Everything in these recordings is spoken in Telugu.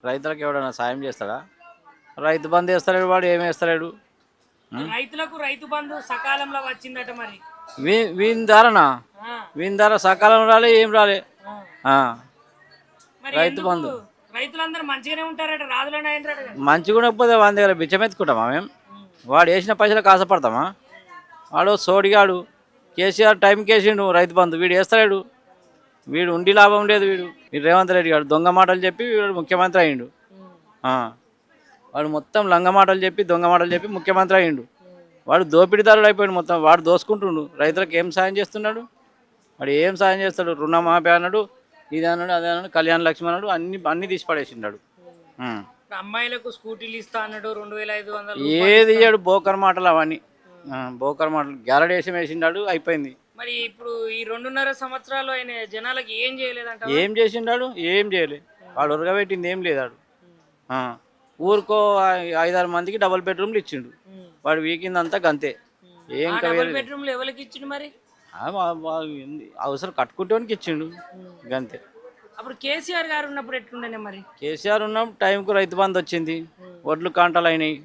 రైతులకు ఎవడన్నా సాయం చేస్తాడా? రైతు బంధు వేస్తలేడు వాడు, ఏమి వేస్తలేడు. రైతులకు రైతు బంధు సకాలంలో వచ్చిందట మరి. వీని ధరనా? ఆ, వీని ధర సకాలం రాలే, ఏం రాలే. ఆ. ఆ, మరి రైతు ఎందుకు బంధు రైతులందరూ మంచిగానే ఉంటారట, రాజులనే అయినరట కదా. మంచిగా ఉండకపోతే వాని దగ్గర బిచ్చమెత్తుకుంటామా మేము? వాడు వేసిన పైసలకు ఆశపడతామా? వాడు సోడిగాడు. కేసీఆర్ టైంకి వేసిండు రైతు బంధు, వీడు వేస్తలేడు. వీడు ఉండి లాభం లేదు. వీడు రేవంత్ రెడ్డి గారు దొంగ మాటలు చెప్పి వీడు ముఖ్యమంత్రి అయ్యిండు. ఆ, వాడు మొత్తం లంగ మాటలు చెప్పి దొంగ మాటలు చెప్పి ముఖ్యమంత్రి అయ్యిండు. వాడు దోపిడీదారుడు అయిపోయాడు మొత్తం. వాడు దోసుకుంటుండు. రైతులకు ఏం సాయం చేస్తున్నాడు? వాడు ఏం సాయం చేస్తాడు? రుణమాఫీ అన్నాడు, ఇది అన్నాడు, అదే అన్నాడు, కళ్యాణ లక్ష్మి అన్నాడు, అన్ని తీసి పడేసిండాడు. ఇప్పుడు అమ్మాయిలకు స్కూటీలు ఇస్తా అన్నాడు, 2500 ఏది ఇయ్యాడు? బోకర్ మాటలు అవన్నీ. బోకర్ మాటలు. గ్యారడేషన్ వేసిండాడు, అయిపోయింది. మరి ఇప్పుడు ఈ 2.5 సంవత్సరాలు ఆయన జనాలకి ఏం చేయలేదంట. ఏం చేసిండాడు? ఏం చేయలే. వాడు ఉరగబెట్టింది ఏం లేదాడు. ఊరికో 5-6 మందికి డబుల్ బెడ్రూమ్లు ఇచ్చిండు. వాడు వీకిందంతా గంతే. ఏం డబుల్ బెడ్రూమ్లు ఎవరికి ఇచ్చిండు మరి? అవసరం కట్టుకుంటేవానికి ఇచ్చిండు గంతే. అప్పుడు కేసీఆర్ గారు ఉన్నప్పుడు ఎట్లుండేనే మరి? కేసీఆర్ ఉన్నప్పుడు టైంకు రైతు బంధు వచ్చింది, వడ్లు కాంటలు అయినాయి,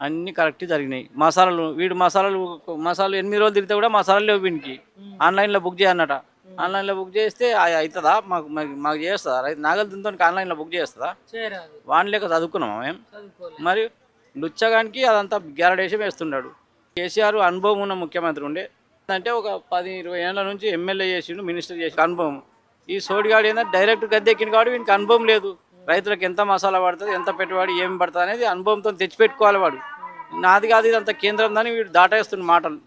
అన్నీ కరెక్ట్ జరిగినాయి. వీడు మసాలాలు 8 రోజులు తిరిగితే కూడా మసాలాలు లేవు వీనికి. ఆన్లైన్లో బుక్ చేయన్నట. ఆన్లైన్లో బుక్ చేస్తే అవుతుందా? మాకు చేస్తుందా? రైతు నాగలు దుంతో ఆన్లైన్లో బుక్ చేస్తుందా? వాని లేక చదువుకున్నామా మేము? మరి లుచ్చగానికి అదంతా గ్యారడేషన్ వేస్తున్నాడు. కేసీఆర్ అనుభవం ఉన్న ముఖ్యమంత్రి ఉండే. అంటే ఒక 10-20 ఏళ్ళ నుంచి ఎమ్మెల్యే చేసిండు, మినిస్టర్ చేసి అనుభవం. ఈ సోడిగాడు ఏంటంటే డైరెక్ట్ గద్దెక్కిన కాబట్టి వీనికి అనుభవం లేదు. రైతులకు ఎంత మసాలా పడుతుంది, ఎంత పెట్టుబడి, ఏమి పడుతుంది అనేది అనుభవంతో తెచ్చిపెట్టుకోవాలి వాడు. నాది కాదు ఇదంతా కేంద్రం దాన్ని వీడు దాటేస్తున్న మాటలు.